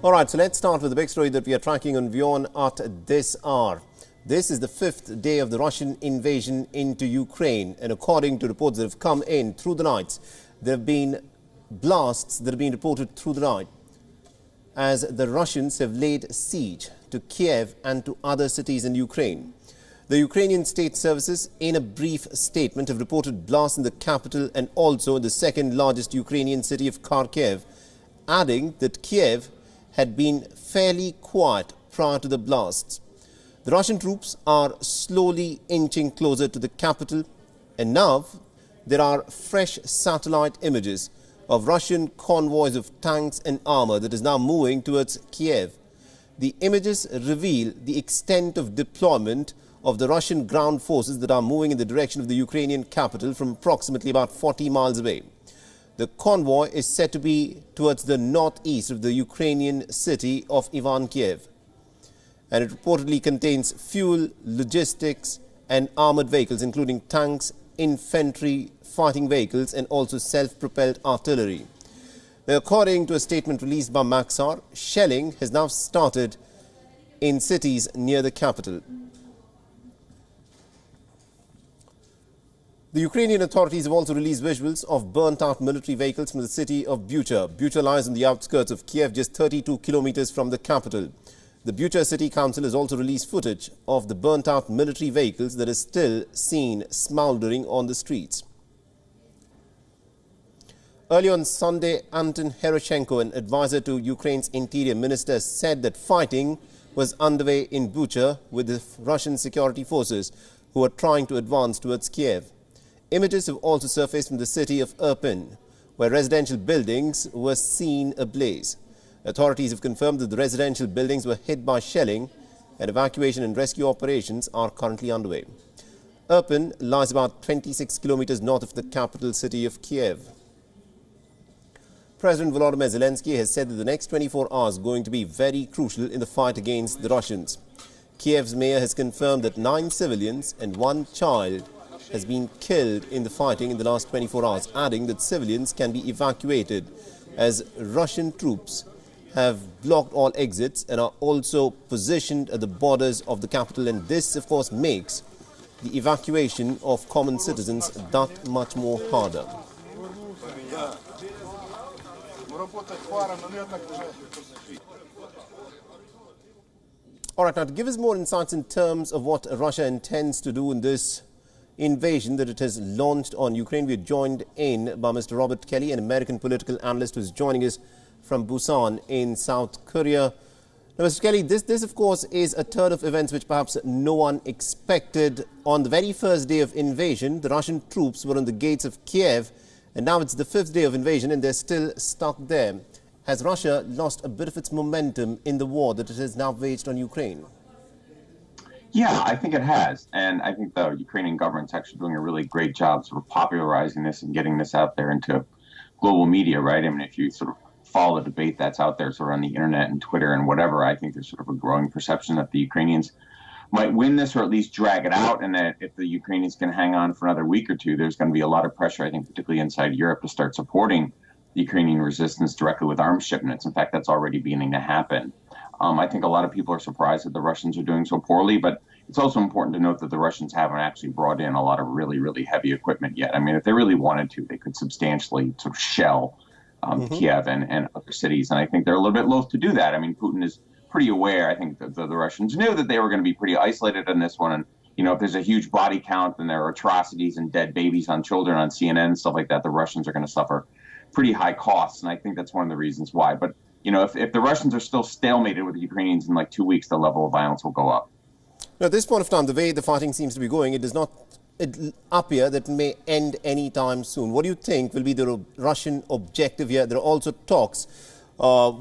All right, so let's start with the big story that we are tracking on WION at this hour. This is the fifth day of the Russian invasion into Ukraine, and according to reports that have come in through the night, there have been blasts that have been reported through the night as the Russians have laid siege to Kyiv and to other cities in Ukraine. The Ukrainian state services, in a brief statement, have reported blasts in the capital and also in the second largest Ukrainian city of Kharkiv, adding that Kyiv had been fairly quiet prior to the blasts. The Russian troops are slowly inching closer to the capital, and now there are fresh satellite images of Russian convoys of tanks and armor that is now moving towards Kyiv. The images reveal the extent of deployment of the Russian ground forces that are moving in the direction of the Ukrainian capital from approximately about 40 miles away. The convoy is said to be towards the northeast of the Ukrainian city of Kyiv, and it reportedly contains fuel, logistics and armored vehicles, including tanks, infantry, fighting vehicles and also self-propelled artillery. Now, according to a statement released by Maxar, shelling has now started in cities near the capital. The Ukrainian authorities have also released visuals of burnt-out military vehicles from the city of Bucha. Bucha lies on the outskirts of Kyiv, just 32 kilometers from the capital. The Bucha City Council has also released footage of the burnt-out military vehicles that is still seen smouldering on the streets. Early on Sunday, Anton Heroshenko, an advisor to Ukraine's interior minister, said that fighting was underway in Bucha with the Russian security forces who are trying to advance towards Kyiv. Images have also surfaced from the city of Irpin, where residential buildings were seen ablaze. Authorities have confirmed that the residential buildings were hit by shelling, and evacuation and rescue operations are currently underway. Irpin lies about 26 kilometers north of the capital city of Kyiv. President Volodymyr Zelensky has said that the next 24 hours are going to be very crucial in the fight against the Russians. Kyiv's mayor has confirmed that 9 civilians and 1 child has been killed in the fighting in the last 24 hours, adding that civilians can be evacuated as Russian troops have blocked all exits and are also positioned at the borders of the capital. And this, of course, makes the evacuation of common citizens that much more harder. All right, now to give us more insights in terms of what Russia intends to do in this invasion that it has launched on Ukraine, we are joined in by Mr. Robert Kelly, an American political analyst who is joining us from Busan in South Korea. Now, Mr. Kelly, this of course is a turn of events which perhaps no one expected. On the very first day of invasion, the Russian troops were on the gates of Kyiv, and now it's the fifth day of invasion and they're still stuck there. Has Russia lost a bit of its momentum in the war that it has now waged on Ukraine? Yeah, I think it has. And I think the Ukrainian government's actually doing a really great job sort of popularizing this and getting this out there into global media, right? I mean, if you sort of follow the debate that's out there sort of on the internet and Twitter and whatever, I think there's sort of a growing perception that the Ukrainians might win this or at least drag it out, and that if the Ukrainians can hang on for another week or two, there's going to be a lot of pressure, I think, particularly inside Europe, to start supporting the Ukrainian resistance directly with arms shipments. In fact, that's already beginning to happen. I think a lot of people are surprised that the Russians are doing so poorly, but it's also important to note that the Russians haven't actually brought in a lot of really, really heavy equipment yet. I mean, if they really wanted to, they could substantially sort of shell Kyiv and other cities. And I think they're a little bit loath to do that. I mean, Putin is pretty aware. I think that the Russians knew that they were going to be pretty isolated on this one. And, you know, if there's a huge body count and there are atrocities and dead babies on children on CNN and stuff like that, the Russians are going to suffer pretty high costs. And I think that's one of the reasons why. But, you know, if the Russians are still stalemated with the Ukrainians in like 2 weeks, the level of violence will go up. Now, at this point of time, the way the fighting seems to be going, it does not appear that it may end anytime soon. What do you think will be the Russian objective here? There are also talks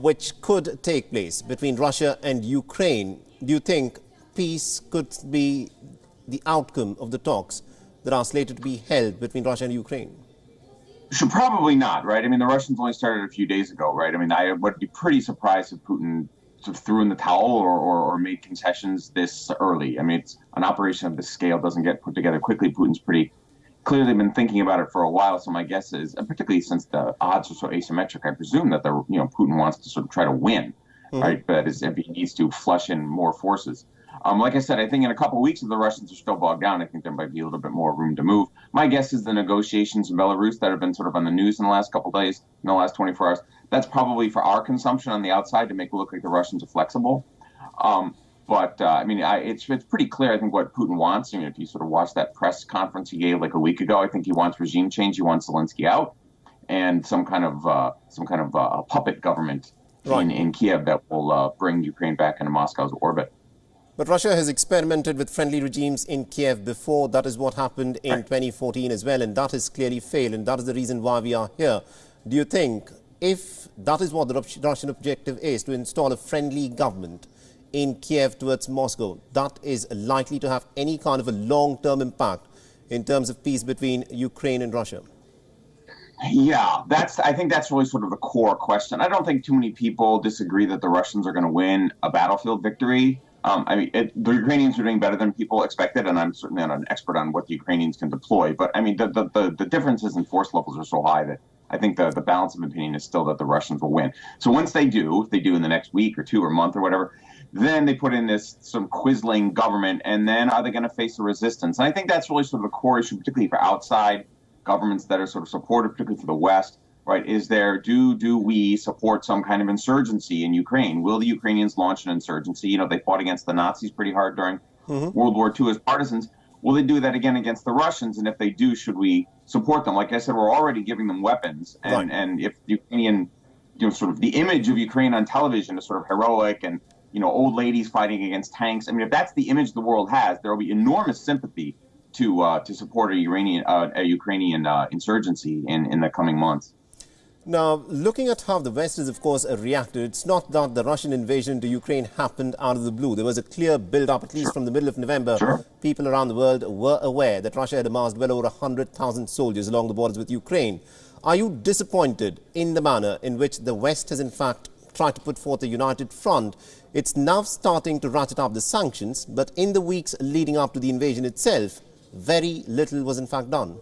which could take place between Russia and Ukraine. Do you think peace could be the outcome of the talks that are slated to be held between Russia and Ukraine? So probably not, right? I mean, the Russians only started a few days ago, right? I mean, I would be pretty surprised if Putin sort of threw in the towel or made concessions this early. I mean, it's an operation of this scale doesn't get put together quickly. Putin's pretty clearly been thinking about it for a while. So my guess is, and particularly since the odds are so asymmetric, I presume that Putin wants to sort of try to win. right? That is, if he needs to flush in more forces. Like I said, I think in a couple of weeks, if the Russians are still bogged down, I think there might be a little bit more room to move. My guess is the negotiations in Belarus that have been sort of on the news in the last couple of days, in the last 24 hours, that's probably for our consumption on the outside to make it look like the Russians are flexible. I mean, it's pretty clear, I think, what Putin wants. I mean, if you sort of watch that press conference he gave like a week ago, I think he wants regime change. He wants Zelensky out and some kind of a puppet government in Kyiv that will bring Ukraine back into Moscow's orbit. But Russia has experimented with friendly regimes in Kiev before. That is what happened in 2014 as well, and that has clearly failed, and that is the reason why we are here. Do you think if that is what the Russian objective is, to install a friendly government in Kiev towards Moscow, that is likely to have any kind of a long-term impact in terms of peace between Ukraine and Russia? Yeah, I think that's really sort of the core question. I don't think too many people disagree that the Russians are going to win a battlefield victory. The Ukrainians are doing better than people expected, and I'm certainly not an expert on what the Ukrainians can deploy. But I mean, the differences in force levels are so high that I think the balance of opinion is still that the Russians will win. So once they do, if they do in the next week or two or month or whatever, then they put in some quisling government, and then are they going to face a resistance? And I think that's really sort of the core issue, particularly for outside governments that are sort of supportive, particularly for the West. Right, do we support some kind of insurgency in Ukraine? Will the Ukrainians launch an insurgency? You know, they fought against the Nazis pretty hard during World War II as partisans. Will they do that again against the Russians? And if they do, should we support them? Like I said, we're already giving them weapons. And if the Ukrainian, sort of the image of Ukraine on television is sort of heroic and, old ladies fighting against tanks. I mean, if that's the image the world has, there will be enormous sympathy to support a Ukrainian insurgency in the coming months. Now, looking at how the West has, of course, reacted, it's not that the Russian invasion to Ukraine happened out of the blue. There was a clear build-up, at least from the middle of November. People around the world were aware that Russia had amassed well over 100,000 soldiers along the borders with Ukraine. Are you disappointed in the manner in which the West has, in fact, tried to put forth a united front? It's now starting to ratchet up the sanctions, but in the weeks leading up to the invasion itself, very little was, in fact, done.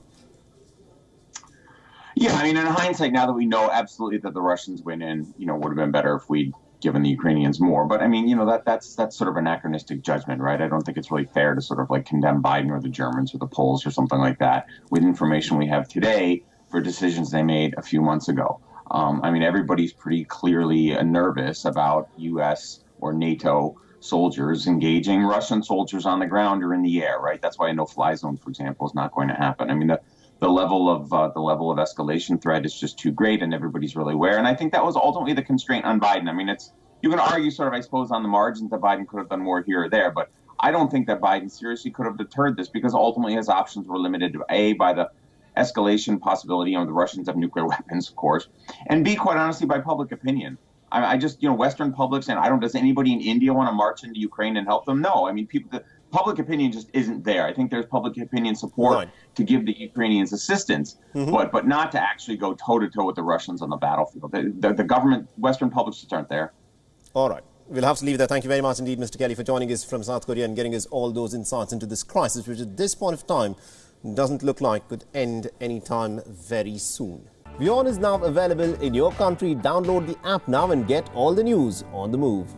Yeah, I mean, in hindsight, now that we know absolutely that the Russians went in, would have been better if we'd given the Ukrainians more. But I mean, that's sort of anachronistic judgment, right? I don't think it's really fair to sort of like condemn Biden or the Germans or the Poles or something like that with information we have today for decisions they made a few months ago. I mean, everybody's pretty clearly nervous about U.S. or NATO soldiers engaging Russian soldiers on the ground or in the air, right? That's why a no-fly zone, for example, is not going to happen. I mean, the level of escalation threat is just too great, and everybody's really aware. And I think that was ultimately the constraint on Biden. I mean, you can argue sort of, I suppose, on the margins that Biden could have done more here or there, but I don't think that Biden seriously could have deterred this because ultimately his options were limited to A, by the escalation possibility, the Russians have nuclear weapons, of course, and B, quite honestly, by public opinion. I just, Western public saying, does anybody in India want to march into Ukraine and help them? No, I mean, public opinion just isn't there. I think there's public opinion support to give the Ukrainians assistance, but not to actually go toe-to-toe with the Russians on the battlefield. The government, Western publics just aren't there. All right. We'll have to leave there. Thank you very much indeed, Mr. Kelly, for joining us from South Korea and getting us all those insights into this crisis, which at this point of time doesn't look like could end anytime very soon. WION is now available in your country. Download the app now and get all the news on the move.